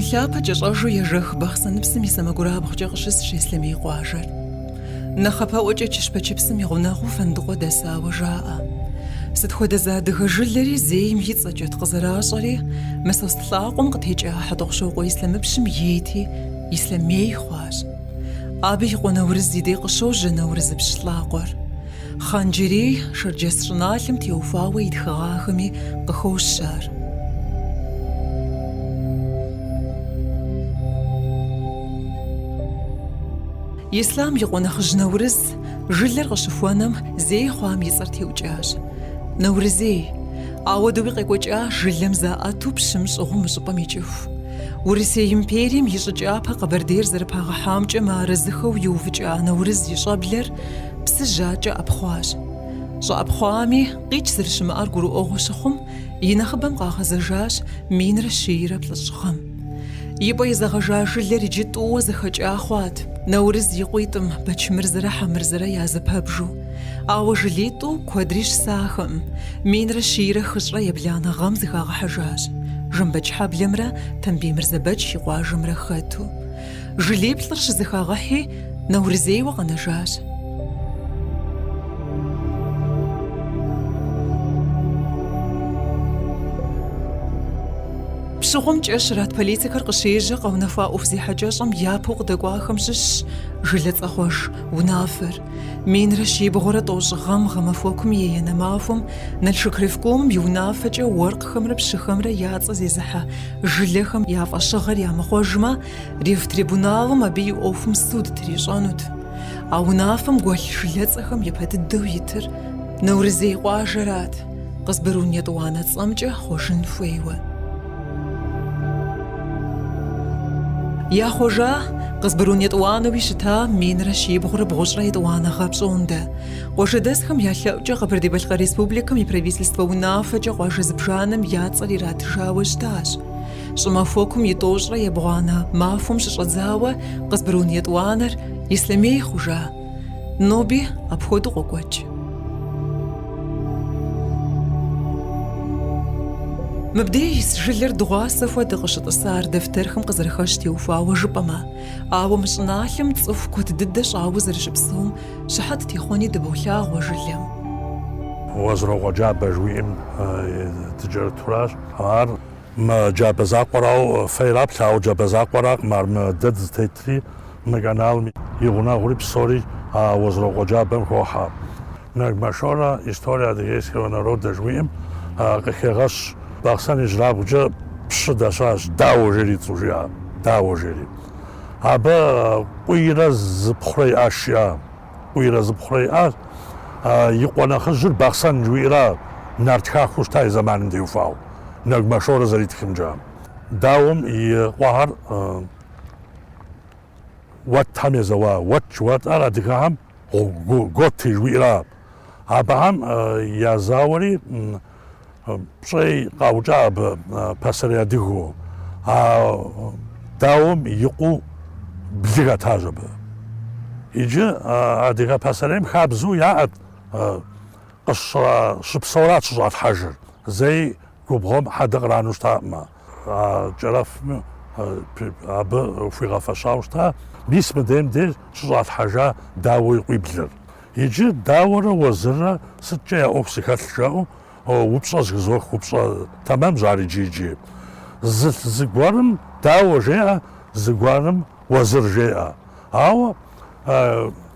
Лъапэ кӏэщӏэжу ежэх бахъсэныпсым и сэмэгурабгъукӏэ къыщысщ Ислъэмей къуажэр. Нэхъапэӏуэкӏэ чыщпэчыпсым и гъунэгъуу фэндыкъуэ дэсауэ жаӏэ. Сыт хуэдэ зы адыгэ жылэри зейм и цӏэкӏэт къызэращӏэри, мы состхъуэм къытекӏа хьэтӏохъущокъуэ ислъэмыпщым ейти Ислъэмей хъуащ. Абы и къуэ нэурыз и дей къыщожьэ нэурызыпщ лӏакъуэр. Хъанджэрей шэрджэс щӏыналъэм теухуауэ и тхыгъахэми къыхощар. Ислъам и къуэ нэхъыжь нэурыз жылэр къыщыхуэнэм зей хъуам и цӏэр теукӏащ. Нэурызей, ауэдэуи къекӏуэкӏа жылэм заӏэту пщым щӏыгъуу мы щӏыпӏэм икӏыху. Урысей империем и щӏыкӏапэ Къэбэрдейр зэрыпагъэхьамкӏэ мыарэзыхэу иувыкӏа нэурыз и щӏэблэр псы жьакӏэ ӏэпхъуащ. ЩӀыӏэпхъуами, къикӏ зэрыщымыӏэр гурыӏуэгъуэ щыхъум, и нэхъыбэм къагъэзэжащ минрэ щийрэ плӏыщӏ гъэм. И пӏэ изэгъэжа жылэр иджы тӏууэ зэхэкӏа хъуат, нэурыз и къуитӏым Бэчмырзэрэ Хьэмырзэрэ языпэбжу. Ауэ жылитӏу куэдри щысахэм, минрэ щийрэ хыщӏрэ ебланэ гъэм зыхагъэхьэжащ. Жэмбэч Хьэблэмрэ Тэмбий Мырзэбэч и къуажэмрэ хэту. Жылиплӏыр щызыхагъэхьи, нэурызейуэ къэнэжащ. Пщыгъуэм кӏэщрат политикэр къыщежьэ къэунэхуа ӏуэхузехьэкӏэщӏэм япэу къыдэкӏуахэм щыщщ жылэ цӏэхъуэж унафэр. Минрэ щибгъурэ тӏощӏ гъэм гъэмахуэкум и енэ махуэм Налшык ревкомым и унафэкӏэ уэркъхэмрэ пщыхэмрэ я цӏэ зезыхьэ жылэхэм я фӏэщыгъэр ямыхъуэжмэ, Ревтрибуналым абы и ӏуэхум суд трищӏэнут. А унафэм гуэлъ жылэцӏэхэм япэ дыдэу итыр нэурызей къуажэрат, къызбырун етӏуанэ цӏэмкӏэ хъуэжын хуейуэ. Яхъуэжа, къызбырун етӏуанэуи щыта минрэ щибгъурэ бгъущӏрэ етӏуанэ гъэ пщӏондэ. Къуажэдэсхэм ялъэӏукӏэ Къэбэрдей-Балъкъэр Республикэм и правительствэ унафэкӏэ къуажэ зыбжанэм я цӏэр иратыжауэ щытащ. ЩӀымахуэкум и тӏощӏрэ ебгъуанэ махуэм щыщӏэдзауэ къызбырун етӏуанэр Ислъэмей хъужа. Ноби апхуэдэу къокӏуэкӏ. Мыбдеж жылэр дыгъуасэ хуэдэ къыщытӏысар дэфтэрхэм къызэрыхэщ теухуауэ жыпӏэмэ, ауэ мы щӏыналъэм цӏыху куэд дыдэ щӏауэ зэрыщыпсэум щыхьэт техъуэни дыболъагъуэ жылэм. Уэзрокъуэ джабэ жуиӏэм дыджэрытуращ. Ар мы джабэ закъуэрау фейраплъ, ауэ джабэ закъуэракъым, ар мы дэд зытетри мы каналым и гъунэгъури псори Уэзрокъуэ джабэм хохьэ. Нэгмашорэ история адыгейского народа жуиӏэм къыхегъэщ Бахъсэн ижьырабгъукӏэ пщы дэщащ, дауэ жери цӏу жиӏэ, дауэ жери. Абы къуийрэ зыпхъурэ иӏащ жиӏэ, къуийрэ зыпхъурэ иӏащ. И къуэ нэхъыжьыр Бахъсэн жиӏэрэ нарт хахыу щыта и зэманым теухуауэ, Нэгмашорэ зэритхымкӏэ. Дауэм и къуагъыр уэтхэм езэуа, уэтыр адыгэхэм готи жиӏэрэ. Абыхэм язауэри пщӏей къаукӏа абы пасэрей адыгэу, дауэм икъуу блы хэтащ абы. Иджы адыгэ пасэрейм хабзэу яӏэт щыпсэурат щыщӏалъхьэжыр, зэи губгъуэм хьэдэ кърану щытаӏымэ. Кӏэрэфми абы хуигъэфэщауэ щыта, мис мыдейм деж щыщӏалъхьэжа дауэ икъуи блыр. Иджы дауэрэ уэзыррэ сыткӏэ я ӏуэху зыхэлъ жаӏэу упщӏэ зыхызох, упщӏэ тэмэм щӏар иджи. Зыгуэрым дауэ жеӏэ, зыгуэрым уэзыр жеӏэ. Ауэ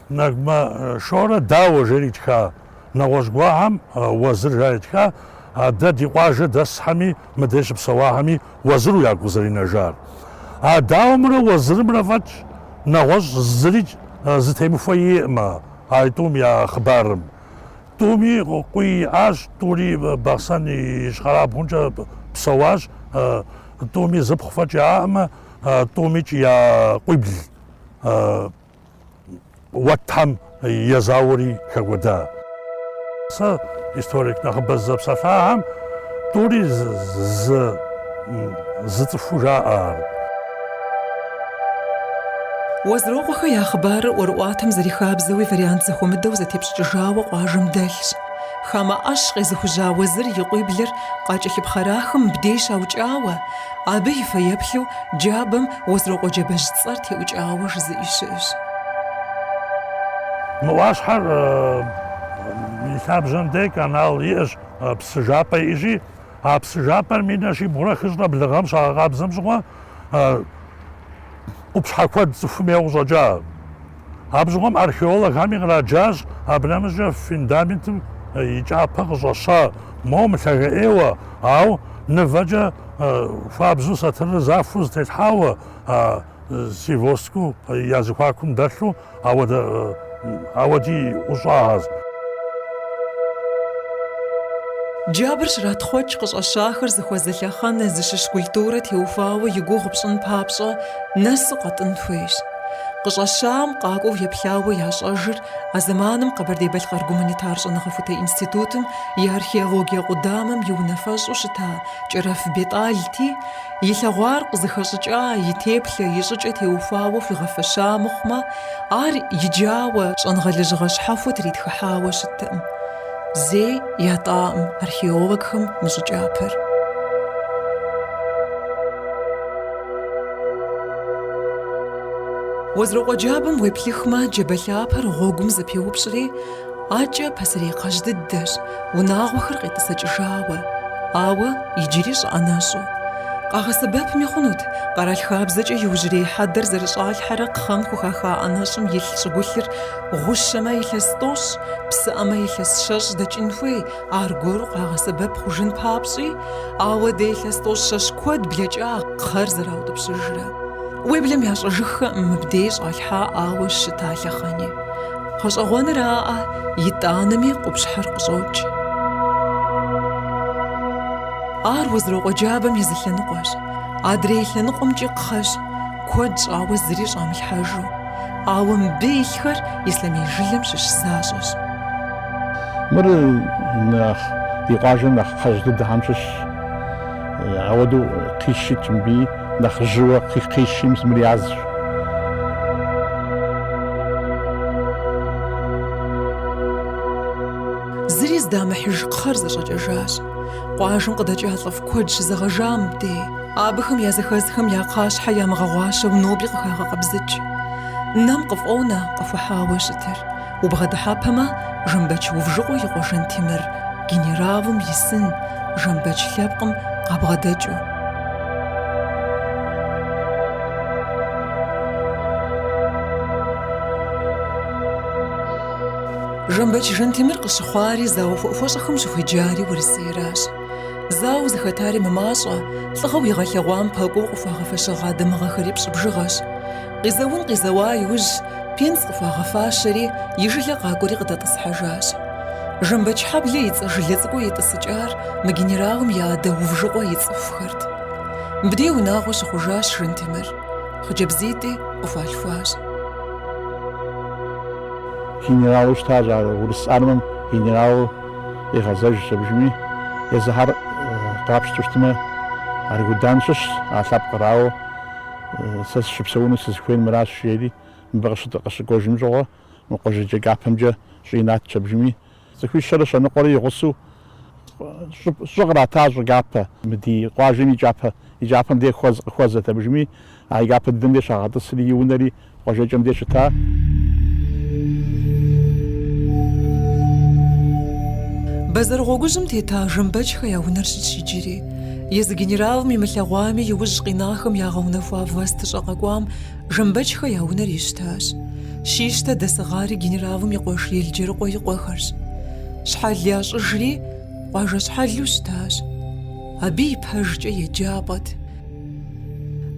Нэгмашорэ дауэ жери тха, нэгъуэщӏ гуагъэм уэзыр жери тха, дэ ди къуажэ дэсхьэми мыдей щыпсэуахэми уэзыру ягу зэринэжар. Дауэмрэ уэзырымрэ фӏэкӏ нэгъуэщӏ зыри зытемыхуэ иӏэмэ а тӏум я хъыбарым. Тӏуми къуий иӏащ, тӏури Бахъсэн и ищхъэрабгъумкӏэ псэуащ, тӏуми зыпхъу фӏэкӏ яӏэмэ, тӏумичӏ я къуибл уэтхэм езауэри хэкӏуэда. Сэ историк нэхъыбэ зэпсэлъагъэм тӏури зы цӏыхуу жаӏэ. Уэзрокъуэхэр я хъыбарыр ӏуэрыӏуатэм зэрихабзэуи вариант зэхуэмыдэу зэтепщӏыкӏыжауэ къуажэм дэлъщ. Хамэ ӏэщ къезыхужьа уэзыр и къуиблыр къакӏэлъыпхъэрахым мыбдеж щаукӏауэ, абы и фэеплъу джабэм уэзрокъуэ джабэж цӏэр теӏукӏауэ жызыӏи щыӏэщ. Мы ӏуащхьэр и лъабжьэм дей канал иӏэщ, псы жапӏэ иӏэжи, а псы жапӏэр минрэ щибгъурэ хыщӏрэ блыгъэм щагъэкъабзэм щыгъуэ ӏупщхьэ куэд цӏыхум ейуэ къыщӏэкӏа. Абжьыгъуэм археологхэми къраджащ абрэмыжькӏэ фундаментым и кӏапэ къыщӏэща, моуэ мылъэгэӏейуэ, ауэ нывэкӏэ хуабжьу сатырыр захуэу зытелъхьауэ, си воску я зыхуакум дэлъу ауэди ӏущӏагъэщ. Джабыр щратхъуэкӏ къыщӏэщахэр зыхуэзэлъэхъэн зыщыщ культурэ теухуауэ и гугъу пщӏын папщӏэ нэсу къэтӏын хуейщ. Къыщӏэщам къакӏуэу еплъауэ ящӏэжыр а зэманым Къэбэрдей-Балъкъэр гуманитар щӏэныгъэхутэ институтым и археологие къудамэм и унэфэщӏу щыта Кӏэрэф Бетӏалти, и лъэгъуар къызыхэщӏыкӏа и теплъэ ищӏыкӏэ теухуауэ хуигъэфэща мыхъумэ, ар иджауэ щӏэныгъэлыжьыгъэ щхьэхуэу тритхыхьауэ щыттэкъым. Зей ятӏаӏым археологхэм мы щӏыкӏапэр. Уэзрокъуэ джабэм уеплъыхмэ, джабэлъапэр гъуэгум зэпеупщӏри, ӏакӏэ пасэрей кхъэжь дыдэщ, унагъуэхэр къетӏысэкӏыжауэ, ауэ иджыри щӏыӏэнэщӏу. Къагъэсэбэпми хъунут къэрал хабзэкӏэ иужьрей хьэдэр зэрыщӏалъхьэрэ кхъэм хухэха ӏэнэщӏым илъ щӏыгулъыр гъущэмэ илъэс тӏощ, псыӏэмэ илъэс щэщӏ дэкӏын хуей, аргуэру къагъэсэбэп хъужын папщӏи, ауэ дэ илъэс тӏощ щэщ куэд блэкӏа кхъэр зэраутӏыпщыжрэ. Уеблэм ящӏэжыххэӏым мыбдеж щӏалъхьаӏауэ щыта лъэхъэни. Гъэщӏэгъуэнраӏэ, итӏанэми къупщхьэр къыщӏокӏ. Ар Уэзрокъуэ джабэм и зы лъэныкъуэщ. Адрей лъэныкъуэмкӏи кхъэщ, куэд щӏауэ зыри щӏамылъхьэжу. Ауэ мыбы илъхэр ислъэмей жылэм щыщ защӏэщ. Мыр нэхъ ди къуажэм нэхъ кхъэжь дыдэхьэм щыщ. Ауэдэу къищыкӏ мыбы нэхъ жьыуэ къищи мыр язщ. Зыри здамыхьыж кхъэр зэщӏэкӏэжащ. Къуажэм къыдэкӏа лӏыф куэд щызэгъэжа мыбдей. Абыхэм я зэхэзхэм я кхъащхьэ ямыгъэгъуащэу ноби къыхагъэкъэбзыкӏ. Нэм къыфӏонэ къыхухьауэ щытыр. Убгъэдыхьэпэмэ, Жэмбэч увжыкъуэ и къуэ Жантемыр генералым исын, Жэмбэч лъэпкъым къабгъэдэкӏыу. Жэмбэч Жантемыр къыщыхъуари зауэ хуэӏыхуэщӏэхэм щыхуеджари Урысейращ. Зауэ зыхэтари мымащӏэ, лӏыгъэу игъэлъэгъуам пэкӏуэу къыхуагъэфэщыгъа дамыгъэхэри пщӏыбжыгъэщ. Къизэун къизэуа иужь пенс къыхуагъэфащэри, и жылэ къакӏуэри къыдэтӏысхьэжащ. Жэмбэч хьэблэ и цӏэ жылэ цӏыкӏуу етӏысыкӏар мы генералым и адэ увжыкъуэ и цӏыхухэрт. Мыбдей унагъуэ щыхъужащ Жантемыр. Хъыджэбзитӏи къыхуалъхуащ. Генералу щытащ, Урыс армэм генералу егъэзэж щабжми, езыхьэр къапщту щытмэ, аргудан щыщ, а лъэпкъырауэ сэ сыщыпсэуну сызыхуейм мыращ жери, мыбы къыщыкӏуэжын щӏыгъуэ, мы къуажэджэ капэмкӏэ щӏинат щабжми, цӏыхуищэрэ щэныкъуэри игъусэу щӏы кърата щӏы капэ, мы ди къуажэм и капэм де къыхуэзэт абыжми, а и капэ дыдэм де щагъэтӏысри и унэри къуажэкӏэм де щыта. Бэзэргъуэгужьым тета Жэмбэчхэ я унэр щытщ иджыри. Езы генералым имылъэгъуами иужь къинахэм ягъэунэхуа властыщӏэ къэкӏуам Жэмбэчхэ я унэр ищтащ. Щищтэ дэсыгъари генералым и къуэш Елджэрыкъуэ и къуэхэрщ. Щхьэл ящӏыжри къуажэ щхьэлу щытащ. Абы и пэжкӏэ еджапӏэт.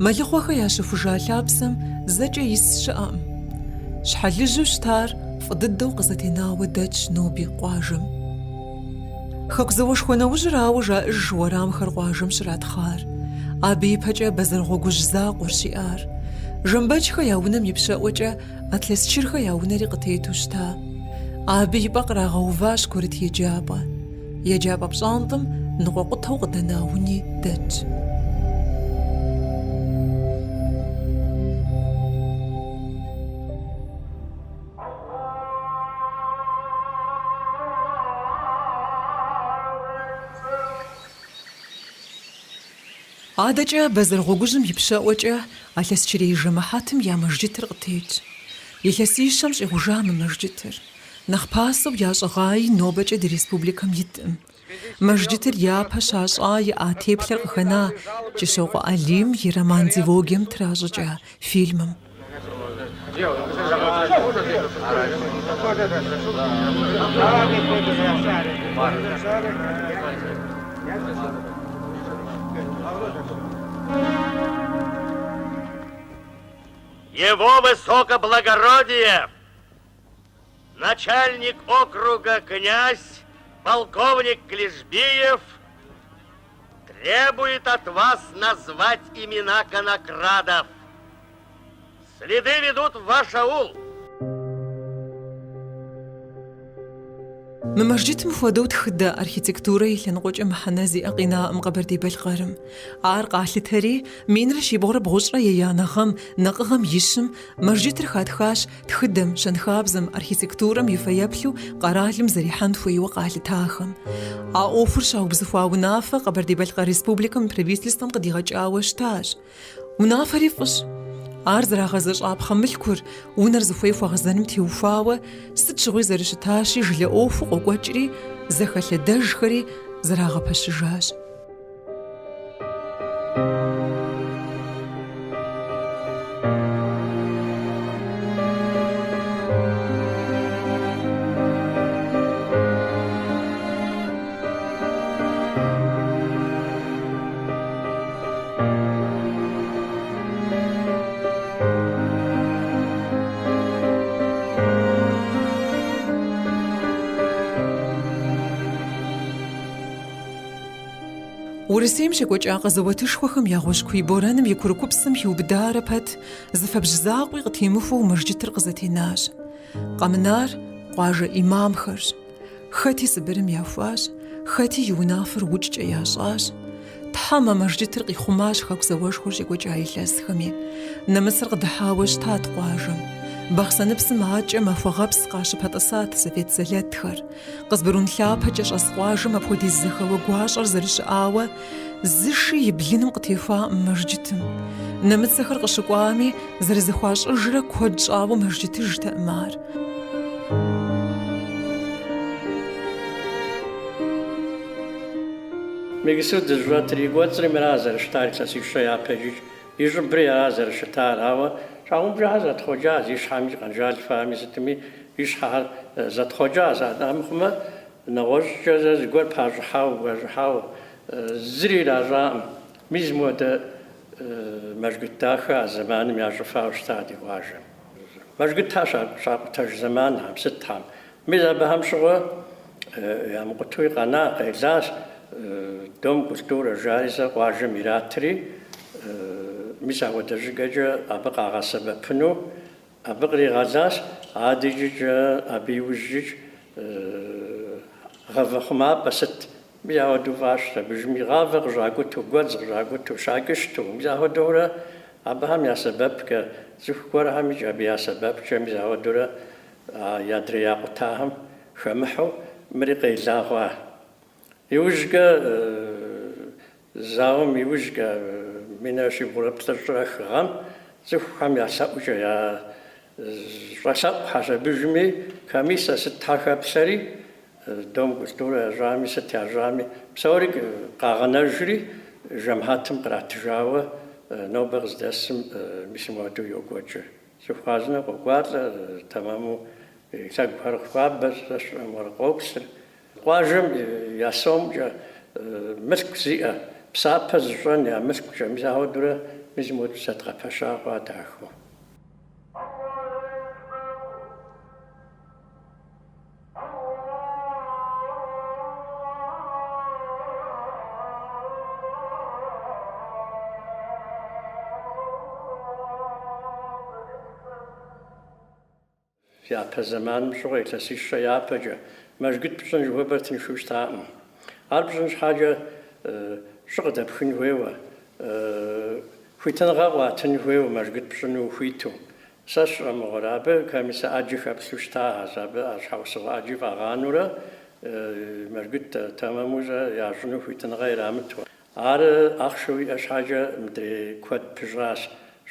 Мэлыхъуэхэ ящыхужа лъапсэм зэкӏэ ис щыӏэкъым. Щхьэлыжьу щытар фӏы дыдэу къызэтенауэ дэтщ ноби къуажэм. Хэку зэуэшхуэ нэужьрауэ жаӏэж уэрамхэр къуажэм щратхъар. Абы ипэкӏэ Бэзэргъуэгужь закъуэр щиӏар. Жэмбэчхэ я унэм и пщэӏуэкӏэ Атлъэс чырхэ я унэри къытету щыта. Абы и пӏэ кърагъэуващ курыт еджапӏэ. Еджапӏэ пщӏантӏым ныкъуэ къутэу къыдэна уни дэтщ. Адэкӏэ бэзэргъуэгужьым и пщэӏуэкӏэ Алъэсчырей жэмыхьэтым я мэжджытыр къытекӏ. Илъэсищэм щӏигъужа мы мэжджытыр. Нэхъ пасэу ящӏыгъаи нобэкӏэ ди республикэм итӏым. Мэжджытыр япэ щащӏа и ӏа теплъэр къыхэна Кӏыщокъуэ Алим и роман-дилогием тращӏыкӏа фильмым. Его высокоблагородие, начальник округа князь, полковник Клишбиев, требует от вас назвать имена конокрадов. Следы ведут в ваш аул. Мы мэжджытым хуэдэу тхыдэ архитектурэ и лъэныкъуэкӏэ мыхьэнэ зиӏэ къинаӏым Къэбэрдей-Балъкъэрым. Ар къалъытэри минрэ щибгъурэ бгъущӏрэ ея нэгъэм, нэкъыгъэм ищым мэжджытыр хатхащ тхыдэм, щэнхабзэм, архитектурэм и фэеплъу къэралым зэрихьэн хуейуэ къалъытахэм. А ӏуэхур щаубзыхуа унафэ Къэбэрдей-Балъкъэр Республикэм и правительствэм къыдигъэкӏауэ щытащ. Унафэри фӏыщ. Ар зэрагъэзэщӏа пхъэмылъкур унэр зыхуей хуагъэзэным теухуауэ сыт щыгъуи зэрыщытащи жылэ ӏуэхуу къокӏуэкӏри зэхэлъэдэжхэри зэрагъэпэщыжащ. Урысейм щекӏуэкӏа къэзауэтышхуэхэм я гъущӏ куий борэным и курыкупсым хиубыдарэ пэт зы фэбжь закъуи къытемыхуэу мэжджытыр къызэтенащ. Къэмынар къуажэ имамхэрщ. Хэти Сыбырым яхуащ, хэти и унафэр укӏкӏэ ящӏащ. Тхьэм а мэжджытыр къихъумащ хэку зауэшхуэр щекӏуэкӏа илъэсхэми. Нэмыцэр къыдыхьауэ щтат къуажэм. Бахъсэныпсым акӏэ махуэгъэпс къащыпэтӏысат Совет зэлэтхэр. Къызбырун лъапэкӏэ щӏэс къуажэм апхуэдиз зэхэуэ гуащӏэр зэрыщыӏауэ зыши и блыным къытехуаӏым мэжджытым. Нэмыцэхэр къыщыкӏуами зэрызэхуащӏыжрэ куэд щӏауэ мэжджытыжтэӏым ар. Мегису дыжьуэтри гуэцӏри мыра зэрыщытар илъэсищэ япэ и щӏыбри ара зэрыщытар, ауэ щхьэгъубжэхэр зэтхъуэкӏащ, и щхьэми къэнжалъфами сытми и щхьэхэр зэтхъуэкӏащ. Амыхъумэ нэгъуэщӏкӏэ зыгуэр пащӏыхьауэ, уэжыхьауэ зыри иращӏаӏым. Мис мыуэдэ мэжгыт дахэ а зэманым ящӏыфауэ щытат ди къуажэм. Мэжгытхьэ щакъутэж зэманхьэм, сытхьэм. Мис абыхэм щыгъуэ ямыкъутуи къэна, къелащ Дом культуры жари зэ къуажэм иратри, мис ауэдэ жыгэкӏэ абы къагъэсэбэпыну, абы къригъэлащ адэкӏэ абы иужькӏ гъавэ хъумапӏэ сыт. Мис ауэдэу фӏащ абыжми гъавэ къыщӏакӏуту, гуэдз къыщӏакӏуту, шакӏыщту, мис ауэдэурэ абыхэм я сэбэпкӏэ цӏыху гуэрхэми абы я сэбэпкӏэ мис ауэдэурэ ядрей къутахэм хэмыхьу мыри къелэгъуа. Иужькӏэ зауэм иужькӏэ минрэ щибгъурэ плӏыщӏрэ хыгъэм цӏыхухэм ялъэӏукӏэ щӏэлъэӏу хьэжэбыжми хэми сэ сыт хэплъэри Дом культуры ящӏами сыт ящӏами псори къагъэнэжри жэмыхьэтым къратыжауэ нобэ къыздэсым мис мыуэдэу йокӏуэкӏы. Цӏыху къокӏуалӏэ тэмэму лъэгухэр хуабэ къоплъыр. Къуажэм я сомкӏэ мылъку зиӏэ, псапэ зыщӏэн я мылъкукӏэ, мис ауэдэурэ мис мыуэду зэдгъэпэща хъуа дахэу. Япэ зэманым щыгъуэ илъэсищэ япэкӏэ мэжгыт пщӏын жыхуэбэр тыншу щытаӏым. Ар пщӏын щхьэкӏэ щӏы къыдэпхын хуейуэ, хуитыныгъэ къуатын хуейуэ мэжгыт пщӏыну ухуиту. Сэ сщӏэмыгъуэрэ абы комиссэ ӏэджи хэплъу щытащ, абы щхьэусыгъуэ ӏэджи фӏагъанэурэ мэжгыт тэмэму ящӏыну хуитыныгъэ ирамыту. أخشوي أشحاجة مدري كود بجراس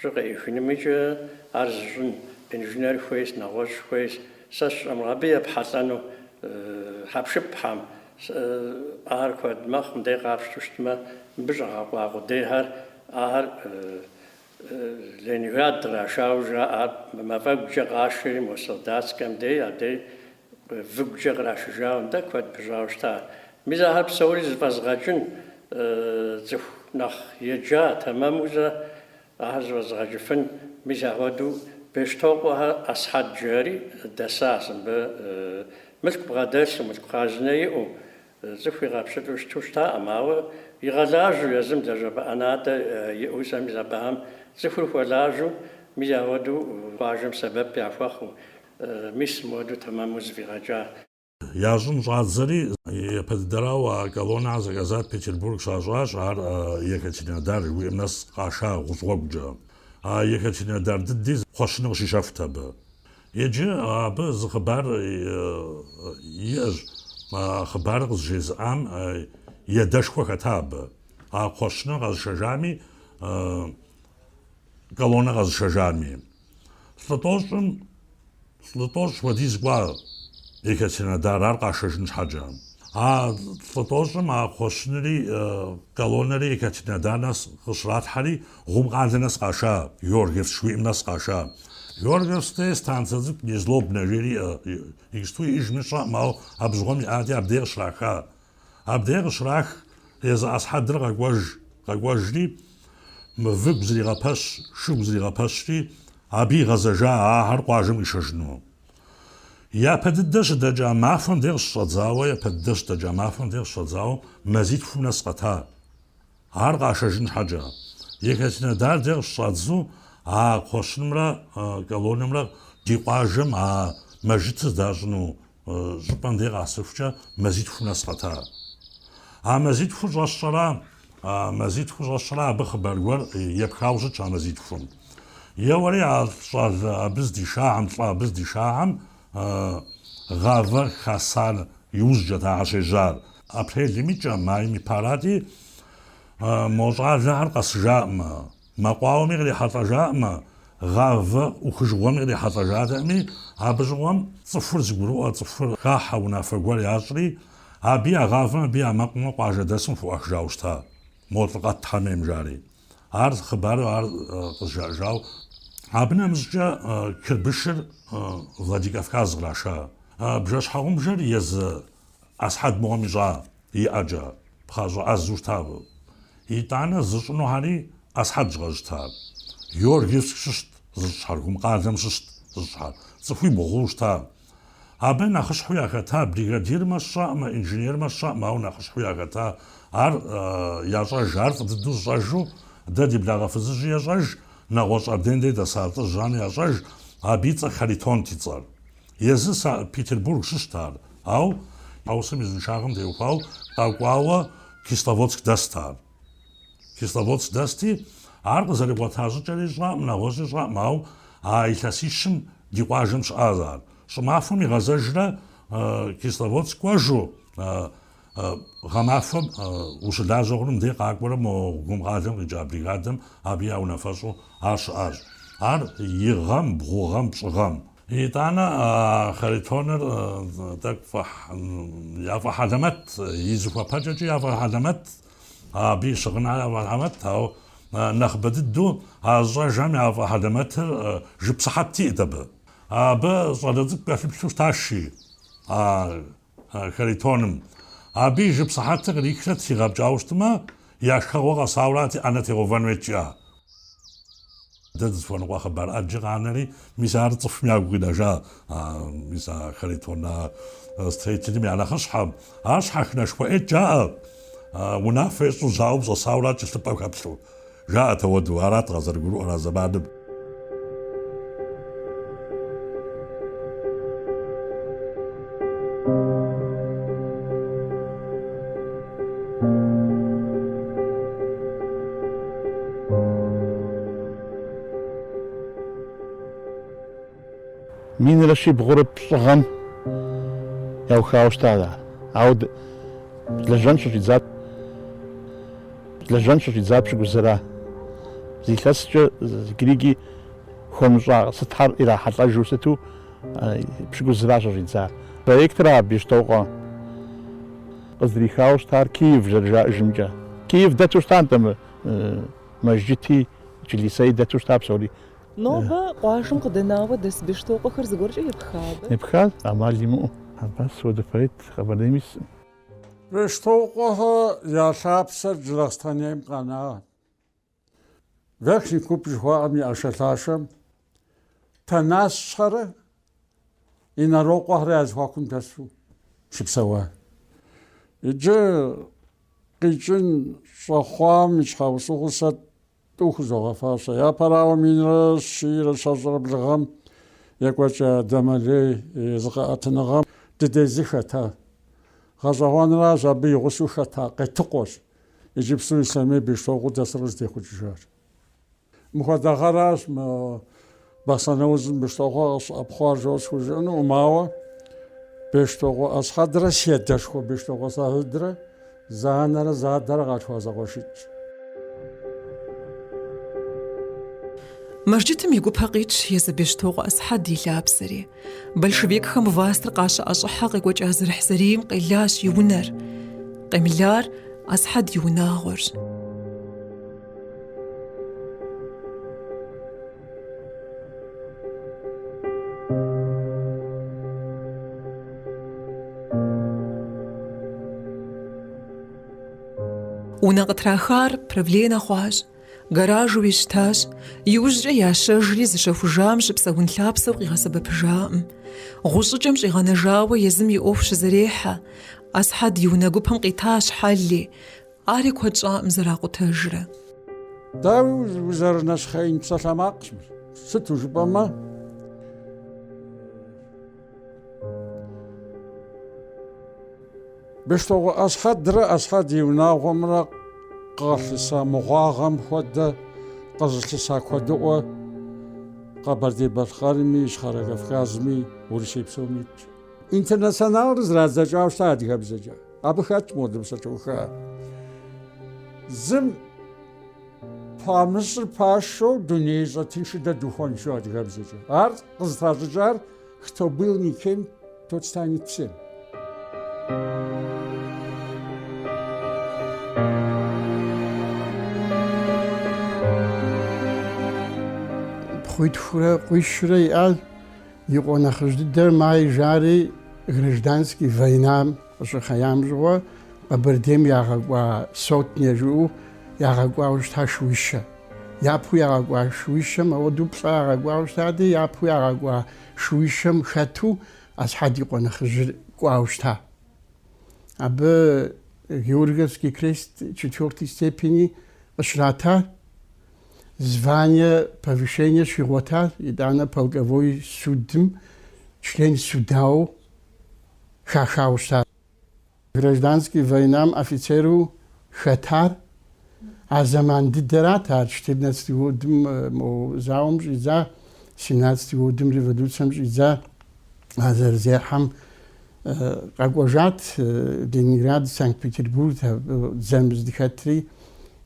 شقي إخنميجة أرزجن إنجنير كويس نغوش كويس ساش أمرابية بحسانو حبشب حام كود مخ مدي قابش تشتما بجغا قواغو ديهر لأن ياد راشاوجا ما فوق غاشي مصداس كم دي فوق غاشجا وندا كود بجراوشتا ميزا هرب سوري زبازغاجن زخ نخ يجا تمام وزا زبازغاجفن ميزا ودو بيشتوقها أصحاب جاري دساس ملك بغادرس ملك خازني زخ يغابشت وشتوشتا أماو يغلاجو يزم دجب أنا يؤسم ميزا بهم زخ ولاجو ميزا ودو واجم سبب بيعفخو ميس مودو تمام وزفيغاجا Яжун жадзари епеддерау колона заказат Петербург шажаш ар Екатеринодар нас каша гузгогжа Екатеринодар дидиз хошны шишафтабы еже абы зхбар еж хбар гжиз ам едашхва хатабы хошны гажжами колона гажжами слотош вадиз гва Екатеринодар арқашыжын шаджам. Фотожым қошнери колонери Екатеринодарнас қышратхари ғумғандынас қаша, Георгиевс шуимнас қаша. Георгиевс те станциязып незлобны жери игстуй ижмиша мау абжғоми ади абдеғ шраха. Абдеғ шрах еза асхадыр қагважри мвык бзриға паш, шук бзриға пашри аби ғазажа ахар қуажым ишажну. Я поддержу даже мафон дел шадзао, я поддержу даже мафон дел шадзао, мазит фунас ката. Арга шажин хаджа. Екатеринодар дел шадзу, хошнымра, колонымра, дикважым, мажитс дажну, жупан дел асыфча, мазит фунас ката. Мазит фужашара, бхабаргвар, ебхаужа ча мазит фун. Я вари без дишаам, غاور خسال یوزجت عشجار اپریل میچه مای میپارادی موضوع جهر قص جام مقاوم غير حتى جام غاور وخجوم غير حتى جادمي ابجوم صفر زغرو صفر خاحه ونافقول ياسري ابي غاور بي مقم قاجدسن فوق جاوستا مطلقات تمام جاري عرض خبر عرض جاو ابنا مزجا كربشر Владикавказ граша. Бжаш хагум жер ез асхад муамижа и аджа бхажа азуштав. И тана зушну хари асхад жгажта. Георгиевс шишт зушаргум qadam шишт зушар. Цфуй богушта. Абен нахш хуягата бригадир маша ма инженер маша ма нахш хуягата ар яжа жарт ду жажу дади блага физжи яжаж нагош абденде да сарт жан яжаж Абица Харитон тицар. Езис Петербург шиштар. Аусым изучагым деупал, Таугуава Кисловодск дастар. Кисловодск дасти, арг зарегуатажы жарежа, мнагожежа, мау, иласишым дикуажым шазар. Шумафым и газажра Кисловодск куажу. Гамафым ушыдажогрым де какбырым гумгадым, бригадым, абия унафасу аш. ар يغم بغم بصغم إيتانا خريطونر تك يا فحدمت يزوف بحاجة يا فحدمت بيشغنا يا فحدمت أو نخبت الدو الزجاج يا فحدمت جب صحتي دب صدق بفلوس تاشي خريطونم أبي جب صحتي غريكت في غاب جاوستما يا شخوغا صاوراتي أنا تيغوفان ويتشا دادز فون واخ بار اجغانري ميسار طف مياغو داجا ميسا خريطونا ستريتي مي على خصحاب اصححنا شويه جاء ونافس وزاوب صاورات تستبقى كابسو جاء تودو ارات غزر يقولوا انا زبادب مين رشي بغرب صغم يا وخاوشتا عود لجنش جزات لجنش يتزاب شو زرا زي لسه جريجي خمسة ستحر إلى حتى جوستو بشو زرا شو يتزاب بيكترا بيشتوقا قصدي خاوس تار كيف جرجا جمجا كيف دتوش تانتم مجدتي جلي سيد دتوش تاب سوري نوبا قاشم قدناوة دس بيشتوقا خرز قرجة يبخاد أمالي مو بس ودفعت خبر ديميس بيشتوقها يا شابسة جلستانيم قناة وقتی کوپش خواهم یاشتاشم تناس شره این رو قهر از حکم دستو شب سوا ایجا قیچن شخوام میشاو سوخست دوخ زغفاشه یا پراو مینرس شیر شجر بلغم یک وجه دمالی زغات نغم ددزی خطا غزوان را زبی غسو خطا قطقوش ایجب سوی سمی بیشتوقو دسترز دی خودشار مخدخراش ما بسنوزن بیشتوقو ابخار جوش خوشن و ماوا بیشتوقو از خدر سیدش خو بیشتوقو سهدر زانر زادر قاچوازا قوشید مرجتم يقو بقيتش يز بيشتوغ أصحادي لابسري بلشبيك خم فاستر قاشا أصحاق وجه زرح سريم قيلاش يونر قيملار أصحاد يوناغر ونغتراخار правлена خواج гаражу вишташ южже яшэжри зыщэхужам щыпсэун лъапсэу къигъэсэбэпыжаӏым. ГъущӀыкӀэм щӀигъэнэжауэ езым и Ӏуэху щызэрехьэ, Асхьэд и унэ гупым къитащ хьэлли, ари куэд щӀаӀым зэракъутэжрэ. داوي وزارة نسخين بسلام قسم ست جبما بشتو أصحاد در أصحاد يونا غمرا قافسا مغاغم خود قزلسا خود قبردي بالخارمي شخارة أفغازمي ورشي بسوميت إنترناسيونال زرازة جاو شتادي هبزجا أبو خاتش مودم ساتوخا زم Pamızır paşo dünyayı tişide duhan şu adı kabzıcı. Ar kızlarıcar kıtabıl nikem totstanitsin. Пхуйтфура куйшура ал йогона хождер май жари гражданский война шахаям жуа абердем ягва сотня жу ягва ушташуиша япу ягва шуиша модупса ягва уштади япу ягва шуишам хату асхади кона хожр кваушта абы Георгиевский крест 4-й степени Шрата звание повышения широта и дано полковой судом, член судау Хахауста. Гражданский войнам офицеру Хатар, а заман дидератар 14 годом заум за 17 годом революциям за Азерзехам Агважат, Ленинград, Санкт-Петербург, Земздихатри,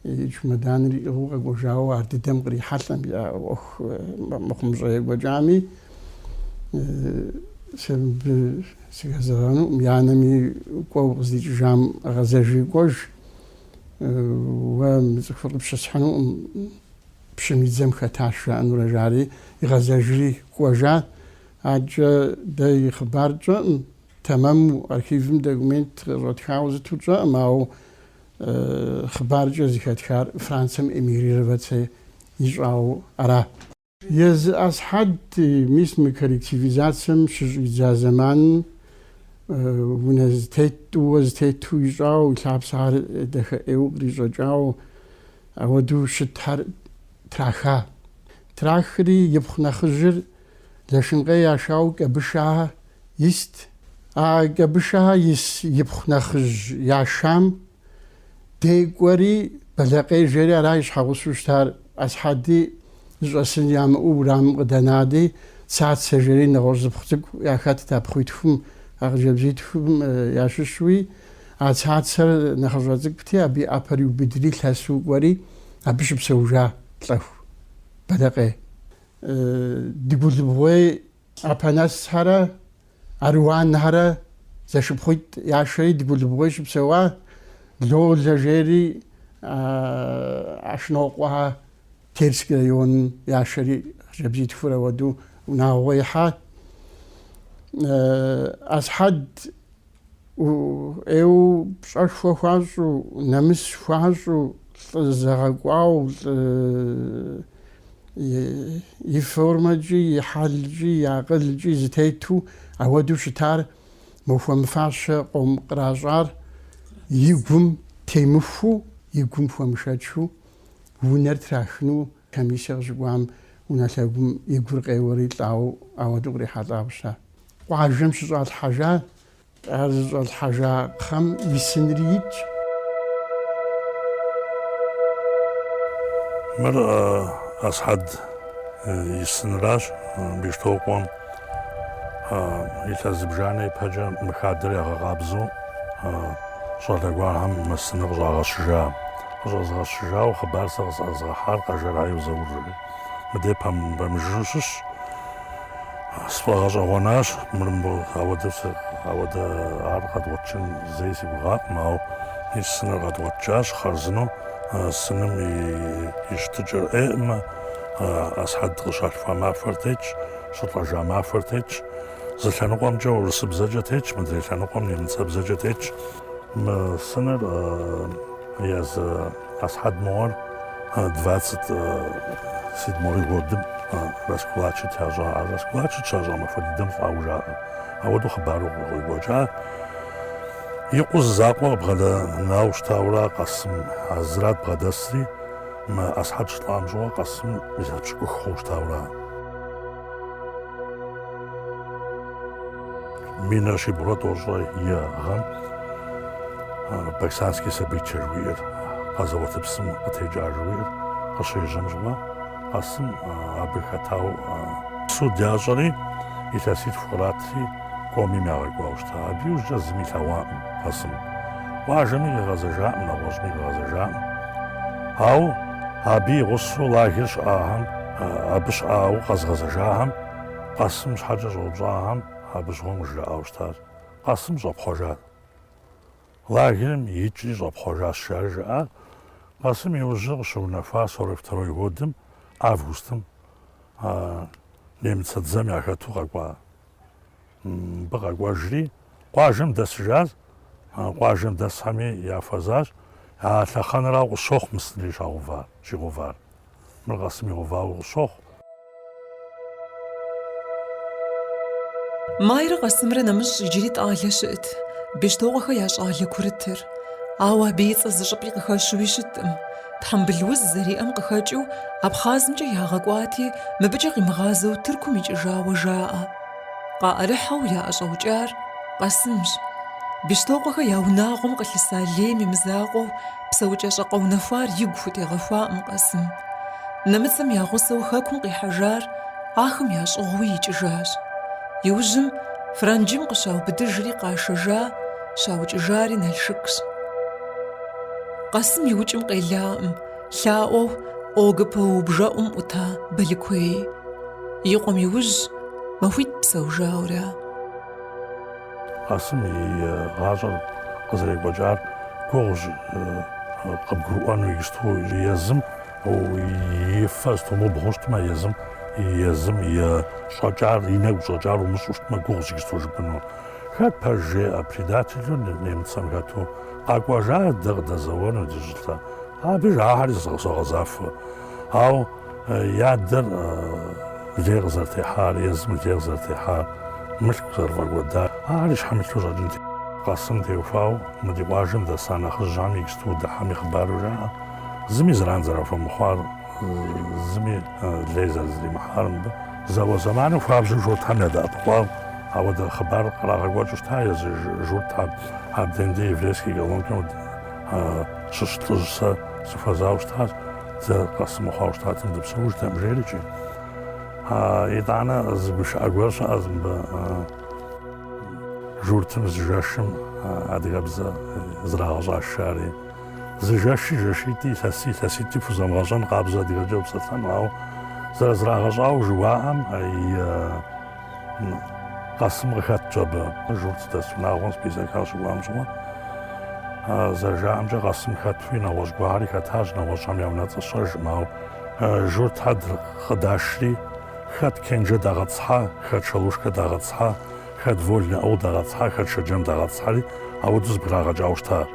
чумаданри руга гожао артидем гри хатам я ох мохмжай гожами сем сегазану янами коузи жам газажи гож ва мзхфр бшсхану бшмизем хаташа ануражари газажи гожа аджа дай хбарджа تمام архивим документ ротхауз туджа мау خبرج از کار فرانسم امیریروته یجاو ارا یز از حد میسم کالکتیویزاسم شجع زمان ونز تیتو یجاو لاب سر ده ایوگری جاو اودو شتر تراخری یبخن خجر لشنقه یاشاو کبشاه است کبشاه است یبخن خج یاشام ديقوري بلقي جري رايش حوسوشتار أصحادي جسن يام أورام قدنادي ساعة سجري نغرز بختك يا خات تابخويتهم أغجبزيتهم ياششوي ацацэр нэхъыщӏэцӏыкӏу пти абы ӏэпэр иубыдри лъэсу кӏуэри абы щыпсэужа лӏэху бэдакъей. Дыгулъыбгъуей ӏэпэнэсхьэрэ арыуанхьэрэ зэшыпхъуитӏ яшэри дыгулъыбгъуей щыпсэуа ло лэжьейри Ашнокъуэ Терский район яшэри хъыджэбзитху хуэдэу унагъуэ ихьа. Асхьэд ӏейуэ пщӏэшхуэ хуащӏу, нэмыс хуащӏу, лӏы зэгъэкӏуауэ, и формэкӏи, и хьэлкӏи, и акъылкӏи зытету ауэдэу щытар мыхуэмыфащэ къом къращӏар и гум темыхуу, и гум хуэмышэчу, унэр трахыну комиссие къыщыкӏуам унэлъэгум и гур къеуэри лӏауэ ауэдэу кърихьэлӏауэ щыӏэ. Къуажэм щыщӏалъхьэжа, ар зыщӏалъхьэжа кхъэм и сынри итщ. Мыр Асхьэд и сынращ, Бештокъуэм илъэс зыбжанэ ипэкӏэ мы хадэр ягъэкъабзэу щӏалэ гуархэм мы сыныр къыщӏагъэщыжа. Къыщӏэзгъэщыжауэ хъыбар сэ къысӏэзгъэхьар къэжэрайуэ зэурыжри. Мыдей пэмыжыжу щыщ, сфӏэгъэщӏэгъуэнащ, ауэдэ ар къэдгъуэтчын зэи си гугъакъым, ауэ и сыныр къэдгъуэтчащ хъарзынэу. Сыным и щытыкӏэр ӏейӏымэ, Асхьэд къыщалъхуа мафэр тетщ, щылӏэжа мафэр тетщ. Зы лъэныкъуэмкӏэ урысыбзэкӏэ тетщ, мыдрей лъэныкъуэм нэмыцэбзэкӏэ тетщ. Мы сыныр езы Асхьэд мыгъуэр 27-й годым Раскулачыт ящӏа. Раскулачыт щащӏа махуэ дыдэм лӏауэ жаӏэ. Ауэдэу хъыбару къыгуэкӏа. Икъуу зы закъуэ къыбгъэнэу щытауэ къэсым Азрат бгъэдэсри, мы Асхьэд щылӏам щӏыуэ къэсым илъэпщыкӏух хъууэ щытауэ. Минрэ щибгъурэ тӏощӏрэ и гъэм Баксанский событие жыхуиӏэр, къэзыгъуэтыпсым къытекӏа жыхуиӏэр къыщежьэм щӏыуэ къэсым абы хэтауэ суд ящӏэри илъэситху къратри комим ягъэкӏуауэ щыта. Абы иужькӏэ зыми илъэгъуаӏым къэсым. Къуажэми къигъэзэжаӏым, нэгъуэщӏми къигъэзэжаӏым. Ауэ абы и гъусэу лагер щыӏахэм, абы щыӏауэ къэзгъэзэжахэм къэсым щхьэкӏэ щӏэупщӏахэм абы щыгъуэм къыжраӏауэ щытащ. Къэсым щӏэпхъуэжат. Лагерым икӏри щӏэпхъуэжащ жаӏэр жаӏар. Къэсым иужьы къыщыунэхуа 42-й годым августым немыцэдзэм яхэту къэкӏуа. Мыбы къэкӏуэжри къуажэм дэсыжащ. Къуажэм дэсхьэми яхуэзащ. А лъэхъэнрауэ къыщохъу мысынри щигъувар. Мыр къэсым игъувауэ къыщохъу. Майрэ къэсымрэ нэмыщӏ иджыри тӏалэ щыӏэт. Бештокъуэхэр я щӏалэ курытыр. Ауэ абы и цӏэ зыщӏыпӏи къыхэщууи щыткъым. Тхьэмбыл уз зэриӏэм къыхэкӏыу Абхъазымкӏэ ягъэкӏуати, мыбыкӏэ къимыгъазэу Тыркум икӏыжауэ жаӏэ. Къаӏэрыхьэу яӏэщӏэукӏар къэсымщ. Бештокъуэхэр я унагъуэм къылъыса лейм и мызакъуэу псэукӏэ щӏакъуэ унэхуар игу хутегъэхуаӏым къэсым. Нэмыцэм я гъусэу хэкум къихьэжар ахэм ящӏыгъуи икӏыжащ. Иужьым франджым къыщаубыдыжри къашэжа, щаукӏыжари Налшыкщ. Къэсым и укӏым къелаӏым, лъаӏуэу ӏуэгупэ убжэӏум ӏута Балыкуей. И къуэм иужь махуитӏ псэужаурэ. Къэсым и гъащӏэр къызэрекӏуэкӏар гугъущ, къыбгурыӏуэну ищту езым и фэ стомыбгъу щытмэ, езым и щӏэкӏар, и нэгу щӏэкӏар умыщӏу щытмэ, гугъущ ищту жыпӏэну. Хэт пэж жеӏэ предателю немыцэм хэту къакӏуэжа дэ къыдэзэуэну дыщӏылъэ. Абы жаӏэхьэри зогъэзафэ. Ауэ и адэр лей къызэрытехьар, езым лей къызэрытехьар, мылъку зэрыфӏэкӏуэдар, ари щхьэмылъу щӏэкӏын. Къэсым теухуауэ мы ди къуажэм дэса нэхъыжьам икӏысту дыхьэми хъыбару жаӏэ. Зыми зэран зэрахуэмыхъуар, зыми лей зэрызримыхьар мыбы. Зэманым хуабжьу журтхьэм ядэӏэпыкъуауэ ауэдэ хъыбар кърагъэкӏуэкӏыу щыта, езы журт абдендей еврейский колонкэм щыщ лӏыжь сэ сыхуэзауэ щытащ. Зэ къэсымыхъуауэ щытатэм дыпсэу жыдэмыжейричӏи. ИтӀанэ зы гушыӏэ гуэр щыӏэщ мыбы. журтым зжэшым адыгэбзэ зрагъэщӏашари зжэши жэшити илъэсити фузэмгъэщӏэн къабзэ адыгэкӏэ упсэлъэн, ауэ зэрызрагъэщӏауэ жыуаӏэм къэсым къыхэтщ абы журт дэс унагъуэм спезэхащ жыхуаӏэм щыгъуэ. Зэрыжаӏэмкӏэ къэсым хэтуи нэгъуэщӏ гуари хэтащ, нэгъуэщӏхэм яунэцӏыщӏэжым, ауэ журт хьэдыр къыдашри хэт кенжэ дагъэцхьэ, хэт шалушкэ дагъэцхьэ, хэт волнэӏэу дагъэцхьэ, хэт шэджэм дагъэцхьэри ауэдэу зыбырагъэкӏауэ щытар.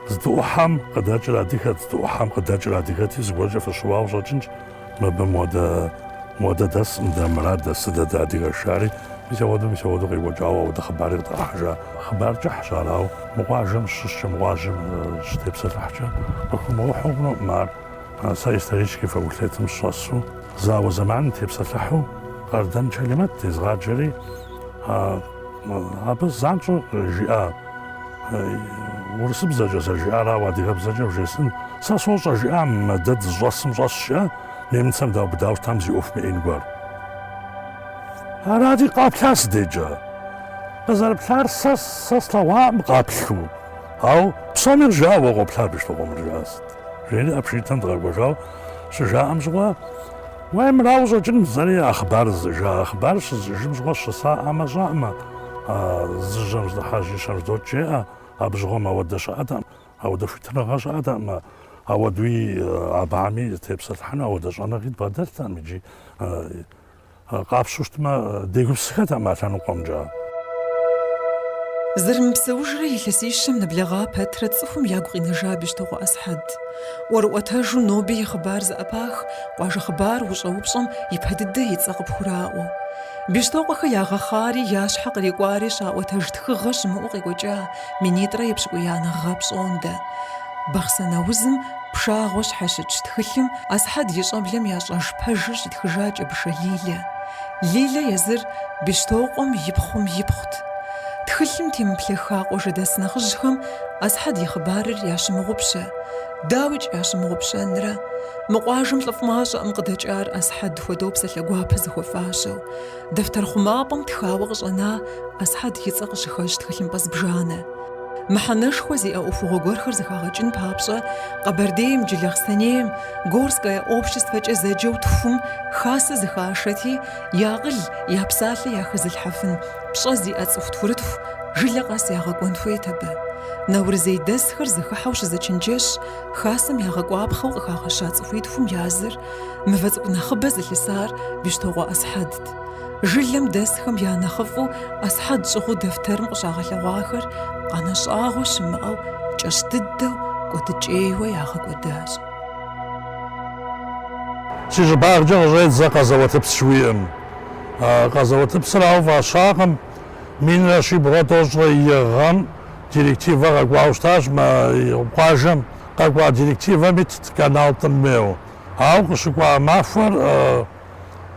Здэӏухьэм къыдэкӏыр адыгэт, здэӏухьэм къыдэкӏыр адыгэти зыгуэркӏэ фыщыуауэ щӏэкӏынщ. Мыбы модэ дэсым дэ Мурат дэсыр дэ адыгэшари мис ауэдэу къекӏуэкӏауэ ауэдэ хъыбари къыдэрахьыжа. Хъыбар кӏыхьщ, арауэ мы къуажэм щыщкӏэ, мы къуажэм щытепсэлъыхькӏэ къыхумыухьу хъунукъым ар. Сэ исторически факультетым щыщӏэсу зауэ зэманым тепсэлъыхьу Къардан Чэлэмэт тезгъаджэри абы занщӏэу жиӏа урысыбзэкӏэ зэрыжиӏарауэ адыгэбзэкӏэ ужесӏэн сэ сощӏэ жиӏам дэ дызщӏэсым щӏэс щыӏэ немцэм даубыдауэ щытам зи ӏуэху мыӏеин гуэр. Арати къаплъа сыдеджэ. Къызэрыплъар сэ слъэгъуакъым къаплъу. Ауэ псоми жиӏауэ къоплъа бещтӏэгъуэм жиӏа сыт. Жери ӏэпшитӏэм дыкъэкӏуэжауэ щыжаӏэм щыгъуэ уей мырауэ щӏэкӏын зэри а хъыбар зыжа. Хъыбар щызыжым щыгъуэ щысаӏэмэ щӏаӏэмэ, зыжьэм здыхьэж ищэм здокӏ жеӏэ, абы щыгъуэм ауэдэ щыӏэтэӏым, ауэдэ хуитыныгъэ щыӏэтэӏым, ауэдууи абами тепсэлъыхьыну ауэдэ щӏэныгъи дбгъэдэлътэӏым иджи къапщу щытмэ дегупсыхэтэӏым а лъэныкъуэмкӏэ. Зэрымыпсэужрэ илъэсищэм нэблэгъа пэтрэ цӏыхум ягу къинэжа Бещтэгъуэ Асхьэд. ӏуэрыӏуэтэжу ноби и хъыбар зыӏэпах, къуажэ хъыбар ущӏэупщӏэм ипэ дыдэ и цӏэ къыпхураӏуэу. Бещтэгъуэхэр ягъэхъари я щхьэ кърикӏуари щаӏуэтэж тхыгъэ щымыӏэу къекӏуэкӏа, минитӏрэ епщыкӏуия нэгъэ пщӏондэ. Бахъсэнаузым пшагъуэ щхьэщыкӏ тхылъым Асхьэд и щӏэблэм ящӏэж пэжыр щитхыжа кӏэбышэ Лилэ. Лилэ езыр Бещтэгъуэм ипхъум ипхъут. Тхылъым темыплъэха къуажэдэс нэхъыжьхэм Асхьэд и хъыбарыр ящымыгъупщэ. Дауикӏ ящымыгъупщэнрэ? Мы къуажэм лӏыфӏ мащӏэӏым къыдэкӏар Асхьэд хуэдэу псалъэ гуапэ зыхуэфащэу. Дэфтэр хъумапӏэм тхауэ къыщӏэна Асхьэд и цӏэ къыщыхэщ тхылъымпӏэ зыбжанэ. Мыхьэнэшхуэ зиӏэ ӏуэхугъуэ гуэрхэр зыхагъэкӏын папщӏэ Къэбэрдейм, Джылахъстэнейм, Горское обществэкӏэ зэджэу тхум хасэ зыхашэти, якъыл, я псалъэ яхэзылъхьэфын пщӏэ зиӏэ цӏыху тхурытху жылэ къэс ягъэкӏуэн хуейт абы. Наурызей дэсхэр зыхыхьэу щызэчынджэщ хасэм ягъэкӏуапхъэу къыхагъэща цӏыхуитхум языр мывэ цӏыкӏу нэхъыбэ зылъысар Бещтэгъуэ Асхьэдт. Жылэм дэсхэм я нэхъыфӏу Асхьэд щӏыгъуу дэфтэрым къыщагъэлъэгъуахэр къанэщӏагъуэ щымыӏэу кӏэщ дыдэу кӏуэдыкӏейуэ ягъэкӏуэдащ. Си щӏыбагъкӏэ къыщӏет зэ къэзауэтыпс жыхуиӏэм. Къэзауэтыпсыр ауэ фӏащакъым, минрэ щибгъуэ тӏощӏрэ и гъэм директивэ къэкӏуауэ щытащ, къуажэм къэкӏуа директивэми канал Тӏыммеу. Ауэ къыщыкӏуа махуэр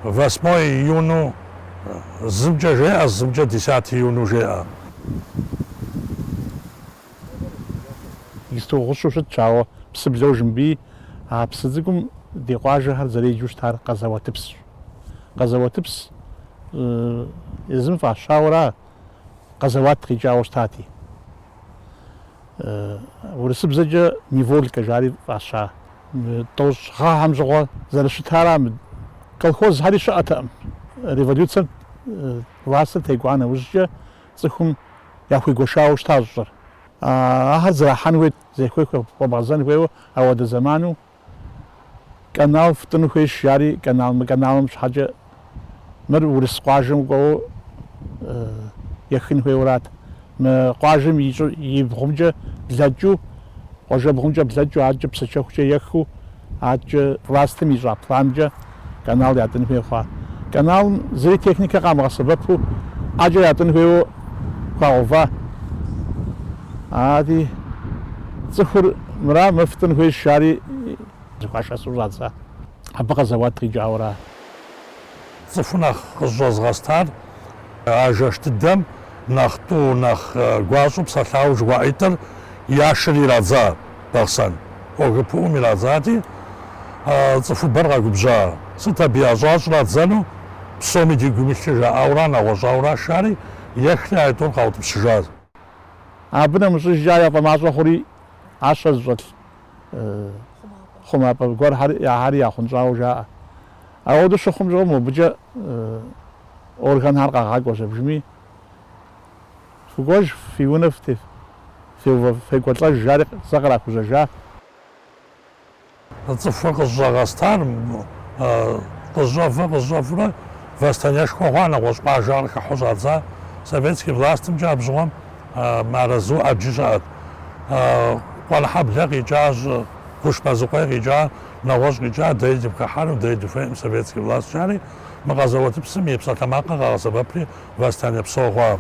8 июну зымкӏэ жеӏэ, зымкӏэ 10 июну жеӏэ. Истогъущу щытщ, ауэ псыблэу жымбий, а псы цӏыкӏум ди къуажэхэр зэреджэу щытар къэзауэтыпсщ. Къэзауэтыпс езым фӏащауэра къэзауат къикӏауэ щытати. Урысыбзэкӏэ Неволькэ жари фӏаща. Тӏощӏ гъэхьэм щыгъуэ зэрыщытара колхозхьэри щыӏэтэӏым. Революцием властыр текӏуа нэужькӏэ цӏыхум яхуегуэшауэ щытащ щӏыр. Ахэр зрахьэн хуейт, зехуей хуэбгъэзэн хуейуэ ауэдэ зэману канал фтӏын хуейщ жари мы каналым щхьэкӏэ мыр урыс къуажэм кӏуэуэ ехын хуейуэрат. Мы къуажэм и бгъумкӏэ блэкӏыу, къуажэбгъумкӏэ блэкӏыу, адэкӏэ псычэхукӏэ ехыу, адэкӏэ властым ищӏа планкӏэ канал ятӏын хуей хъуа. Каналым зыри техникэ къамыгъэсэбэпу ӏэкӏэ ятӏын хуейуэ хуагъэува. Ади цӏыхур мыра мыфтӏын хуейщ жари зыхуашэсу щӏадза. Абы къэзауат къикӏауэра. Цӏыху нэхъ къыщӏэзгъэстар ажэш дыдэм нэхъ тӏу, нэхъ гуащӏэу псэлъауэ жыхуаӏитӏыр яшыр ирадза бахъсэн. ОГПУ-м ирадзати, цӏыхубэр къэгубжьа. Сыт абы ящӏащ радзэну, псоми дигум илъу жаӏауэра, нэгъуэщӏауэра шари, يخلي عيطون قاوت بشجاز عبنا مسجايا فما صخري عشر زل خما بقول هاري خنزاو جاء أود شخم جمو بجا أورغان هارقا هاقوس بجمي فقوش في ونفتي في قلت جارق صغرا كوزا تصفق الزغستان قزافة فاستنياش كوغانا وصبع جارك حوزات سويتسكي بلاستم جاب زوام معرزو أجزاء ولا حب لغي جاز كوش بازوقي جا نواز جا دايد بكحار دايد فهم سويتسكي بلاست جاري مغازوات بسمي بساتا ماقا غازا بابري فاستنيا بصوغا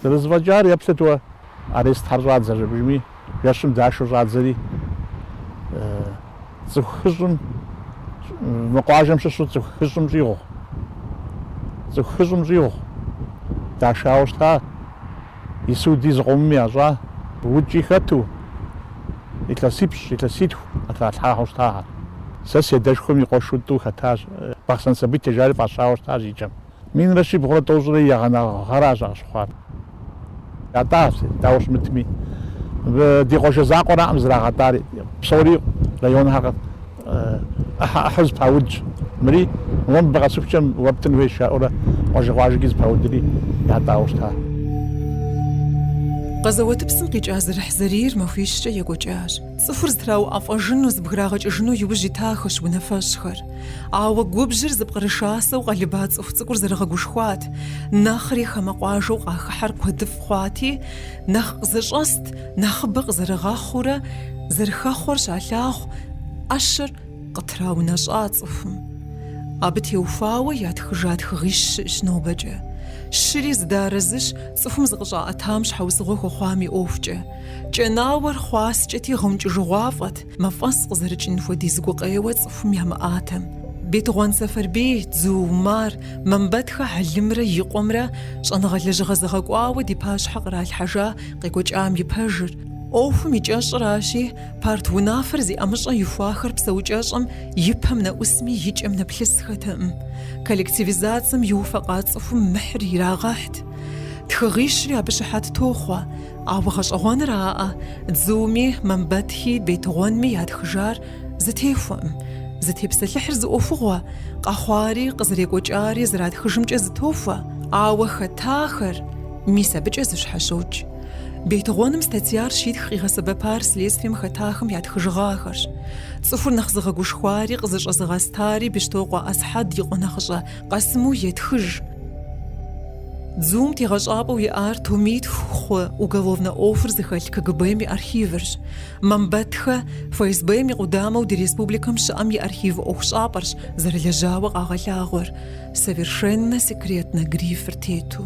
درزوا جاري يبسطوا أريست هرزات زر بجمي يشم داشو زات زري زخزم مقاجم شسو زخزم زيوخ داشاوستا يسو ديز غمي أزا وجي خاتو يتلاسيبش يتلاسيتو أتلاتحاوستا ساسي داشخم يقوشوتو خاتاز بخسن سبيت جاري باشاوستا زيجم مين رشي بخلا توزري يغانا غرازا سخوات يعطاس داوش متمي دي قوش زاقونا أمزرا غطاري بصوري ريون حق أحز باوج مري وم بقى سوفشم وابتن ويشا أولا واجيز باودري يعطاوستا قزوات بسم قيجاز الحزرير ما فيش شيء يقوجاج صفر زتراو أفاجنو زبغراغج إجنو يوجي تاخش ونفاشخر عاو قوبجر زبقرشاسة وغالبات أفتقر زرغا قوشخوات ناخري خمقواجو غاخحر كودف خواتي ناخ زرشاست ناخبق زرغا خورا زرخا خورش علاخ أشر قطراو ناشات صفم أبتي وفاوة ياتخجات خغيش شنو بجا شري زدارزش صفم زغجا أتامش حوزغو خوامي أوفجا جناور خواس جتي غمج جوافت مفاسق زرج إنفو ديزغو قيوة صفم يهم آتم بيت غوان سفر بيت زو مار من بدخا حلمرا يقومرا شانغالج غزغاقواوة دي باش حقرا الحاجة قيقوج آم يباجر أوف ميجاش راشي بارت ونافر زي أمشا يفاخر بسوجاشم يبهمنا اسمي يجمنا بلس ختم كالكتيفيزاتم يوفقات صفم محري راغاحت تخغيش ريا بشحات توخوا عوغش أغوان راء تزومي من بدهي بيت غوانمي ياد خجار زتيفم زتي بسلحر زوفغوا قاخواري قزريقو جاري زراد خجمج زتوفا عوخ تاخر ميسا بجزش حشوج بيت غوانم ستاتيار شيد خيغا سببار سليز فيم خطاخم ياد خجغاخر صفر نخزغا قوشخواري قزش أزغاستاري بشتوقوا أسحاد يقو نخجا قسمو يتخج زوم تيغاشابو يار توميت خو уголовно офер захаль КГБ архиверш мамбатха ФСБ قدامو دي республикам шами архив охшапарш зарележава агалагор совершенно секретно грифер тету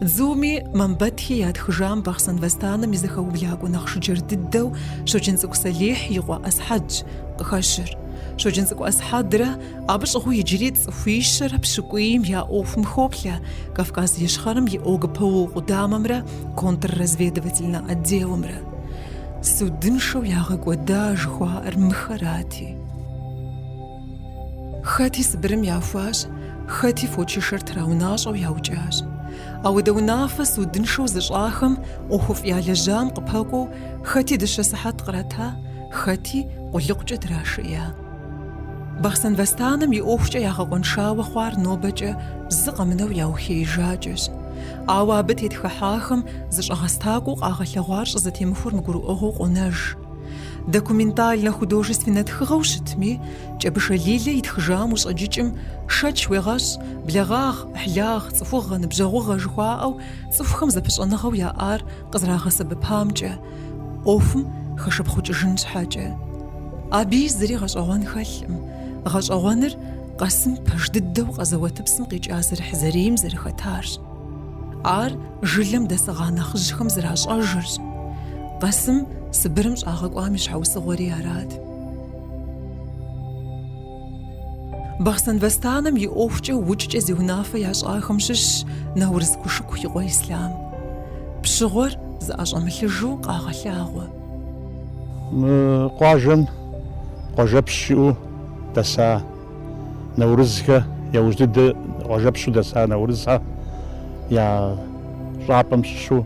زومي ممبتهي ياد خجام بخصن وستانا مزخو بلاقو نخشجر ددو شو جنسكو سليح يغوا أسحج قخشر شو جنسكو أسحادرة أبش أخو يجريد صفيشر بشكويم يا أوف مخوبلا كافكاز يشخرم يأوغبو قداممرا كونتر разведывательно отделомра سودنشو ياغق وداج خوا أرمخراتي خاتي سبرم يافاش خاتي فوتششر تراوناش أو ياوجاش أو دو نافس ودنشو زجاخم وخف يالجام قبهاكو خاتي دش سحات قراتها خاتي قلقجة دراشيا بخسن وستانم يوفجا ياغقون شاو خوار نوبجا زقمنو ياوخي جاجش أو بتيت خحاخم زجاغستاكو قاغلغوارش زتيمفور مقرو أغو قناج документально-художественно тхыгъэу кӏэбышэлилэ итхыжам ущӏэкӏыкӏым шэч уегъэщӏ, блэгъагъ, хьлагъ, цӏыхугъэ, ныбжьэгъугъэ жыхуаӏэу цӏыхухэм зэпыщӏэныгъэу яӏар къызэрагъэсэбыпамкӏэ, ӏуэхум хэшэпхъукӏыжын щхьэкӏэ. Аби зыри гъэщӏэгъуэн хэлъкъым. Гъэщӏэгъуэныр къэсым пэж дыдэу къэзэуэтыпсым къикӏа зырыхь зэрийм зэрыхэтарщ. Ар жылэм дэсыгъа нэхъыжьхэм зращӏэжырщ. Къэсым Сыбырым щӏагъэкӏуам и щхьэусыгъуэри арат. Бахъсэн Вэстаным и ӏуэхукӏэ укӏкӏэ зи унафэ ящӏахэм щыщщ Наурыз Гушыку и къуэ Ислам. Пщыгъуэр зыӏэщӏэмылъыжу къагъэлъагъуэ. Къуажэм къуажэпщ иӏэу дэса Наурызхэ яужь дыдэ къуажэпщу дэса Наурызхэ я щӀапӀэм щыщу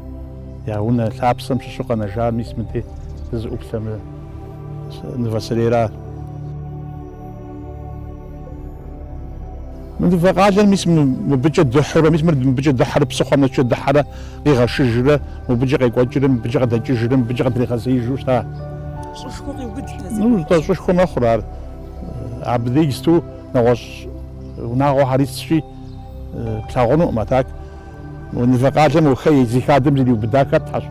я унэ лъапсэм щыщу къэнэжар мис мыдей зызыӀуплъэ Нывэ-Сырейрат. Мыдывэ къалэр мис мыбыкӀэ дыхьурэ, мис мыбыкӀэ дыхьэрэ псыхъуэм нэкӀэ дыхьэрэ къигъэшыжрэ, мыбыкӀэ къекӀуэкӀрэ, мыбыкӀэ къыдэкӀыжрэ, мыбыкӀэ къыдригъэзеижу щта. щӀышхуэ щӀышхуэ мэхъур ар. Абы исту нэгъуэщӀ унагъуэ хьэрисщи плъагъунуӏым атак. Нывэ къалэм ухей зи хадэм зриубыда хэттхьэщ.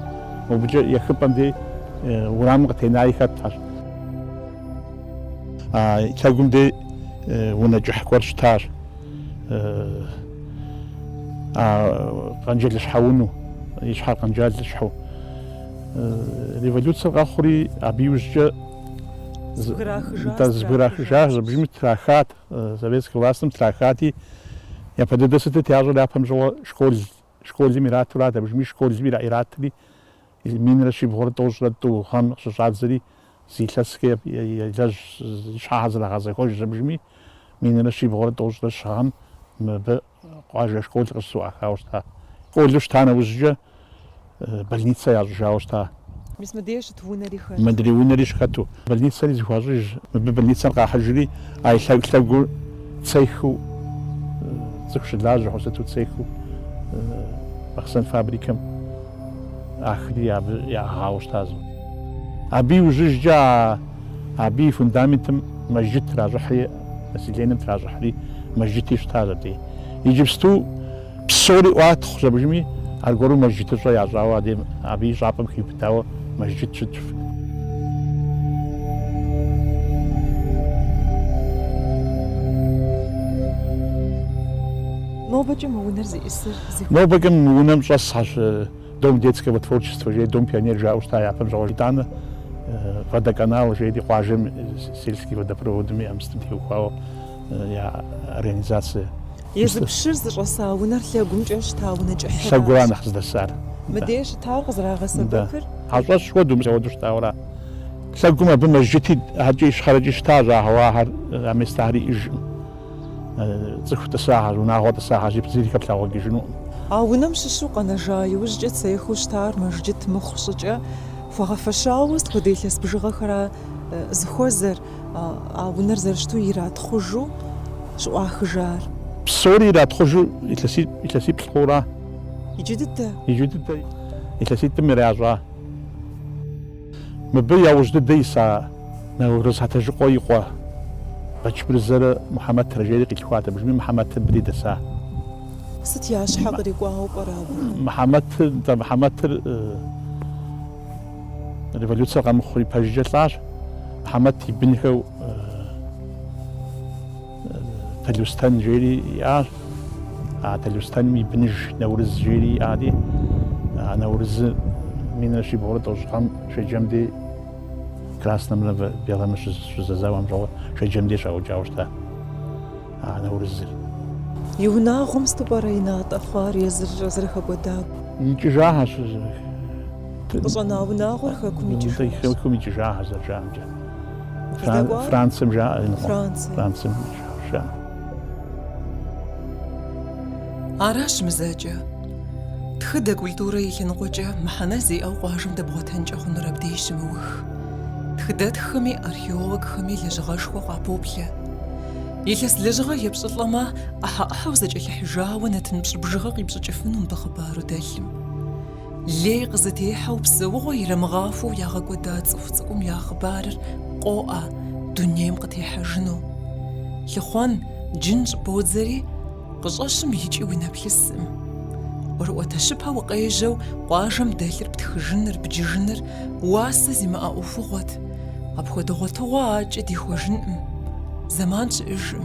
МыбыкӀэ ехыпӀэм дей урамым къытена и хэттхьэщ. Лъэгум дей унэ кӀыхь гуэр щытащ. Къанджэлыщхьэ уну, и щхьэр къанджалыщхьэу. Революциер къэхъури абы иужькӀэ зыбгырахыжащ, зыбжми трахат, советскэ властым трахати. Япэ дыдэ сытыт ящӀэр япэм щӀыуэ школым иратурат, абыжми школым иратри минрэ щибгъурэ тӀощӀрэ тӀу гъэм щыщӀадзэри зи илъэскэ илэжь щхьэхьэр зрагъэзэхуэж абыжми минрэ щибгъурэ тӀощӀрэ щыгъэм мыбы къуажэ школ къыщыӀухауэ щыта. Школу щыта нэужькӀэ больницэ ящӀыжауэ щыта. Мис мыдей щыт унэри хэт. Мыдрей унэри щхэту. Больницэри зыхуащӀыж. Мыбы больницэм къахьыжри а лъэгур цейхыу цӀыху щылажьэ хъусэту цейхыу махъсэн фабрикэм ахри абы ягъауэ щытащ. Абы иужьыжкӀэ абы и фундаментым мэжьыт тращӀыхьри, населением тращӀыхьри мэжьыти щытащ абдей. Иджыпсту псори Ӏуатхъущ абыжми аргуэру мэжьытыщӀэ ящӀауэ абы и щӀапӀэм хиубыдауэ мэжьыт щытщ. НобэкӀэ мы унэр зиӀысыр НобэкӀэ мы унэм щӀэсхьэщ Дом детского творчества, Дом пионер жаӀэу щыта япэм щӀэгъуэжь итӀанэ водоканал жери къуажэм сельский водопроводым иӀэмыстым теухуауэ я организация. Езы пщыр зыщӀэса унэр лъэгумкӀэ щыта унэ кӀыхьращ. Лъэгура нэхъ здэсар. Мыдей щытауэ къызэрагъэсэбэпыр? ХьэщӀэщ хуэдэу мыщэуэду щытауэра. Лъэгум абы мэжьыти хьэкӀэ ищхъэрэкӀи щытащ ахьэр а местахьэр иӀыжкъым. Цӏыху тӀысагъэр, унагъуэ тӀысагъэр зыри хэплъагъуэкӀыжынуӏым. А унэм щыщу къэнэжа иужькӀэ цейхыу щытар мэжджыт мыхъу щӀыкӀэ хуагъэфэщауэ стхуэдэ илъэс бжыгъэхэра зыхуэзэр а унэр зэрыщту иратхъужу щыӀуахыжар. Псори иратхъужу илъэсиплӏ хъуура. Иджы дыдэ. Иджы дыдэ илъэситӏым иращӏа. Мыбы яужь дыдэ иса Нэурыз хьэтэжыкъуэ и къуэ Бэчбырзэрэ Мухьэмэд жери къилъхуат, абыжми Мухьэмэд бри дэса. Сыт я щхьэ кърикӏуауэ пӏэрэ абы? Мухьэмэдыр революцие къэмыхъури пэжкӏэ лӏащ. Мухьэмэд и бынхэу Талъостэн жери иӏащ. А Талъостэным и быныж Нэурыз жери иӏати, а Нэурызыр минрэ щибгъурэ тӏощӏ гъэм шэджэм дей краснымрэ белымрэ щызэзэуэм щӏауэ шэджэм дей щаукӏауэ щыта а Нэурызыр. И унагъуэм сыту пӏэрэ и натӏэ хъуар езыр зэрыхэкӏуэдакъым? Икӏыжахьэщ. Къыщӏэна унагъуэр хэкум икӏыжащ. Хэкум икӏыжахьэ зэрыжаӏэмкӏэ. Къыздэкӏуар? Францием жаӏэ. Францием жаӏэ. Аращ мызэкӏэ. Тхыдэ культурэ и лъэныкъуэкӏэ мыхьэнэ зиӏэу къуажэм дэбгъуэтэнкӏэ хъунур абдей щымыух. Тхыдэтхэми археологхэми лэжьыгъэшхуэ къапоплъэ. Илъэс лэжьыгъэ епщӏылӏэмэ ӏыхьэ-ӏыхьэу зэкӏэлъыхьыжауэ нэтын-пщӏыбжыгъэ къипщӏыкӏыфыну мыбы-хъыбару дэлъым. Лей къызытехьэу псэугъуэ ирамыгъафэу ягъэкӏуэда цӏыху цӏыкӏум я хъыбарыр къоӏэ дунейм къытехьэжыну. Лъыхъуэн джын щӏыпӏодзэри къыщӏэщым икӏи уи нэплъысым. ӏурыӏуэтэщыпэ укъежьэу къуажэм дэлъыр птхыжыныр, бджыжыныр уасэ зимыӏэ ӏуэхугъуэт. Апхуэдэ гъуэтыгъуэ акӏэ дихуэжынӏым. Зэман щыӏэжым.